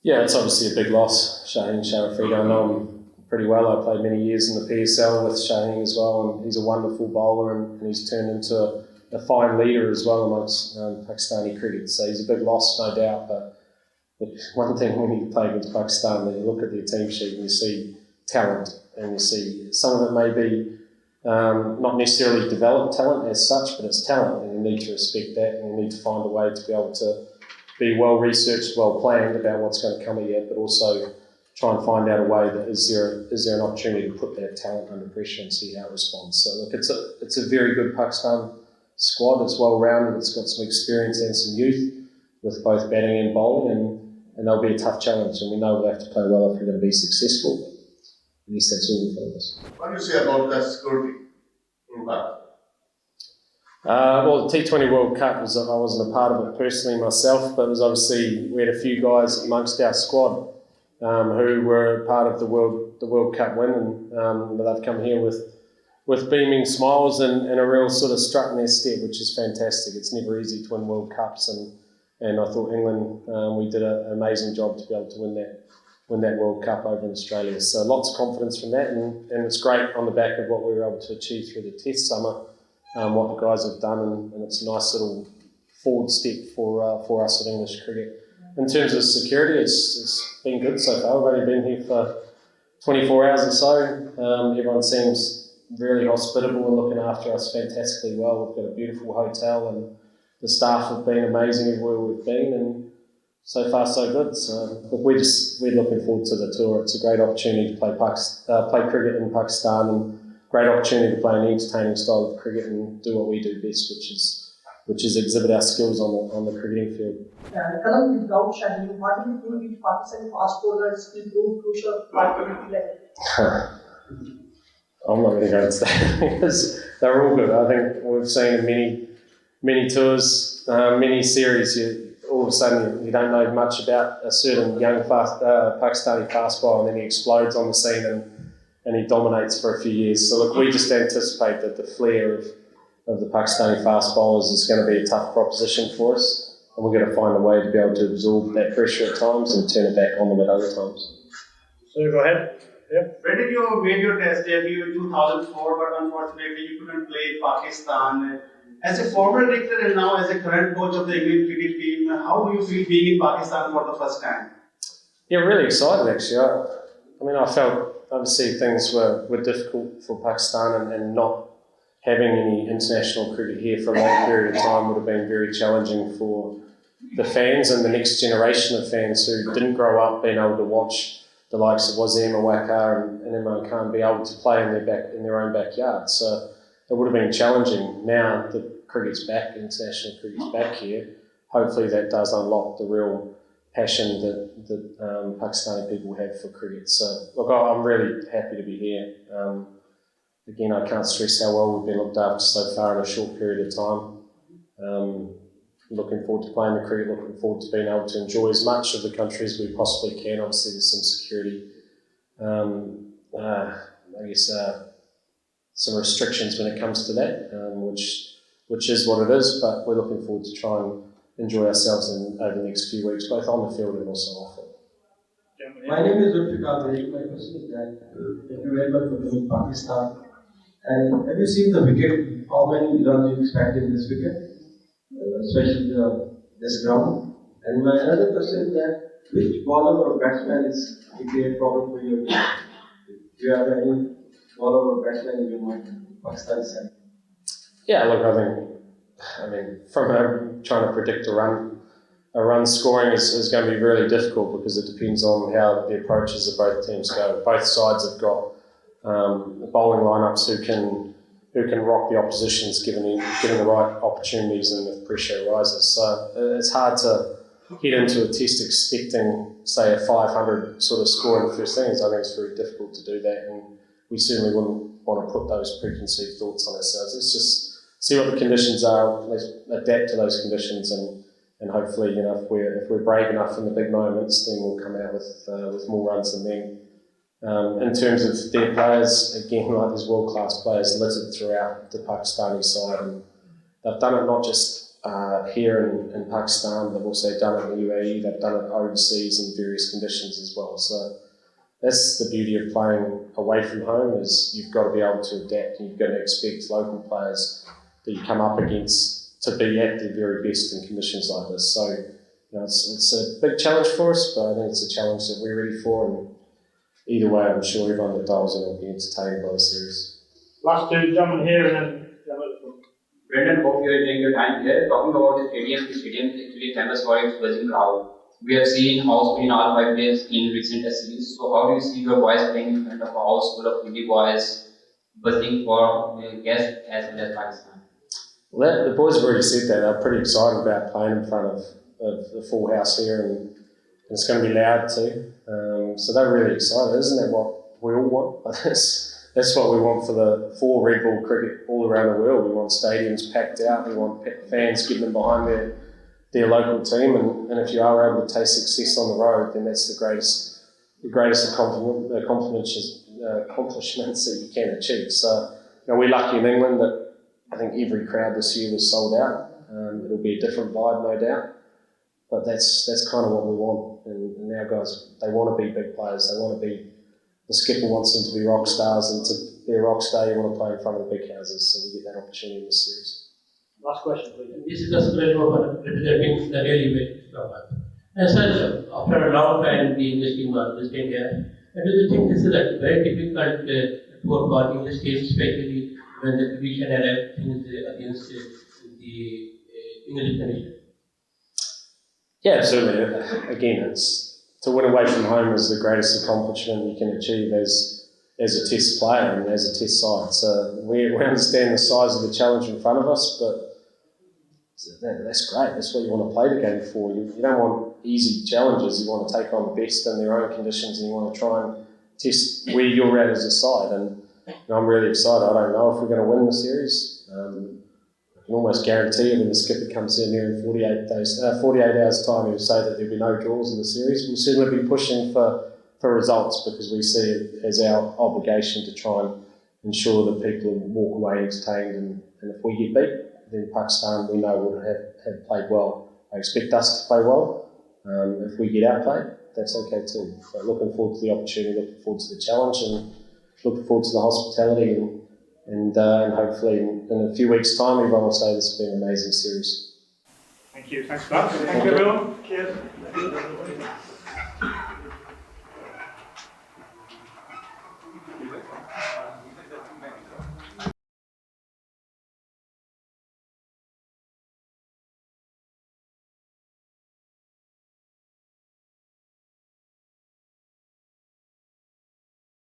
Yeah, it's obviously a big loss. Shaheen Shah Afridi, I know him pretty well. I played many years in the PSL with Shaheen as well, and he's a wonderful bowler, and he's turned into a fine leader as well amongst Pakistani cricket. So he's a big loss, no doubt. But one thing when you play against Pakistan, that you look at their team sheet and you see talent, and you see some of it may be not necessarily developed talent as such, but it's talent, and you need to respect that, and you need to find a way to be able to be well researched, well planned about what's going to come at you, but also try and find out a way that is there an opportunity to put that talent under pressure and see how it responds. So look, it's a very good Pakistan squad. It's well rounded. It's got some experience and some youth with both batting and bowling, and they'll be a tough challenge. And we know we'll have to play well if we're going to be successful. At least that's all in front of us. What do you say about the security impact? Well, the T20 World Cup, I wasn't a part of it personally myself, but it was obviously, we had a few guys amongst our squad who were part of the World Cup win, and they've come here with beaming smiles and a real sort of strut in their step, which is fantastic. It's never easy to win World Cups, and I thought England, we did an amazing job to be able to win that World Cup over in Australia. So lots of confidence from that, and it's great on the back of what we were able to achieve through the Test summer. What the guys have done, and it's a nice little forward step for us at English cricket. In terms of security, it's been good so far. We've only been here for 24 hours or so. Everyone seems really hospitable and looking after us fantastically well. We've got a beautiful hotel, and the staff have been amazing everywhere we've been, and so far so good. So we're looking forward to the tour. It's a great opportunity to play cricket in Pakistan, and great opportunity to play an entertaining style of cricket and do what we do best, which is exhibit our skills on the cricketing field. Kalam, without Shaheen, what do you think which Pakistani fast bowlers will prove crucial part of the play? I'm not going to go into that because they're all good. I think we've seen many tours, many series. All of a sudden you don't know much about a certain young Pakistani fast bowler, and then he explodes on the scene and he dominates for a few years. So look, we just anticipate that the flair of the Pakistani fast bowlers is going to be a tough proposition for us, and we're going to find a way to be able to absorb that pressure at times and turn it back on them at other times. So go ahead. Yeah. When did you make your test debut in 2004, but unfortunately you couldn't play Pakistan? As a former cricketer and now as a current coach of the England cricket team, how do you feel being in Pakistan for the first time? Yeah, really excited actually. I felt obviously things were difficult for Pakistan, and not having any international cricket here for a long period of time would have been very challenging for the fans and the next generation of fans who didn't grow up being able to watch the likes of Wasim Awaka and Imran Khan be able to play in their own backyard. So it would have been challenging. Now that cricket's back, international cricket's back here, hopefully that does unlock the real passion that Pakistani people have for cricket. So look, I'm really happy to be here. Again, I can't stress how well we've been looked after so far in a short period of time. Looking forward to playing the cricket, looking forward to being able to enjoy as much of the country as we possibly can. Obviously there's some security, some restrictions when it comes to that, which is what it is, but we're looking forward to try and enjoy ourselves over the next few weeks, both on the field and also off it. My name is Zulfikar Malik. My question is that thank you very much for coming to Pakistan. And have you seen the wicket? How many runs you expect in this wicket, especially this ground? And my another question is that which bowler or batsman is a great problem for your team? Do you have any bowler or batsman in your mind, Pakistan side? Yeah, look, I mean, from trying to predict a run scoring is going to be really difficult because it depends on how the approaches of both teams go. Both sides have got bowling lineups who can rock the oppositions given the right opportunities and if pressure arises. So it's hard to head into a test expecting, say, a 500 sort of score in the first innings. I think it's very difficult to do that, and we certainly wouldn't want to put those preconceived thoughts on ourselves. Let's just see what the conditions are, let's adapt to those conditions, and hopefully, if we're brave enough in the big moments, then we'll come out with more runs than them. In terms of their players, again, like these world-class players littered throughout the Pakistani side, and they've done it not just here in Pakistan. They've also done it in the UAE. They've done it overseas in various conditions as well. So that's the beauty of playing away from home, is you've got to be able to adapt, and you've got to expect local players that you come up against to be at their very best in conditions like this. So it's a big challenge for us, but I think it's a challenge that we're ready for. And either way, I'm sure everyone that dials in will be entertained by the series. Last two gentlemen here and then Brendon, hope you are enjoying your time here. Talking about the stadium is actually famous for its buzzing crowd. We have seen house in all 5 days in recent test series. So how do you see your boys playing in front of a house full of Hindi boys, buzzing for guests as well as Pakistan? Well, the boys have already said that. They're pretty excited about playing in front of the full house here, and it's going to be loud too. So they're really excited. Isn't that what we all want? That's what we want for Red Bull cricket all around the world. We want stadiums packed out. We want fans getting them behind their local team. And if you are able to taste success on the road, then that's the greatest accomplishments that you can achieve. So we're lucky in England that I think every crowd this year was sold out. It'll be a different vibe, no doubt. But that's kind of what we want. And our guys, they want to be big players. They want to be. The skipper wants them to be rock stars, and to be a rock star, you want to play in front of the big houses. So we get that opportunity in this series. last question, please. This is the spread of representing the daily weight from us. And so, after a long time being this team here, do you think this is a very difficult for English teams, especially when the division arrives against the English nation? Yeah, absolutely. Again, it's to win away from home is the greatest accomplishment you can achieve as a test player and as a test side. So we understand the size of the challenge in front of us, but that's great. That's what you want to play the game for. You don't want easy challenges. You want to take on the best in their own conditions, and you want to try and test where you're at as a side. And I'm really excited. I don't know if we're going to win the series. I can almost guarantee you when the skipper comes in here in 48 hours' time, he'll say that there'll be no draws in the series. We'll certainly be pushing for results, because we see it as our obligation to try and ensure that people walk away entertained. And if we get beat, then Pakistan, we know, will have played well. They expect us to play well. If we get outplayed, that's okay too. So looking forward to the opportunity, looking forward to the challenge, and looking forward to the hospitality, and hopefully in a few weeks' time, everyone will say this has been an amazing series. Thank you. Thanks for that. Thank you, everyone. Cheers.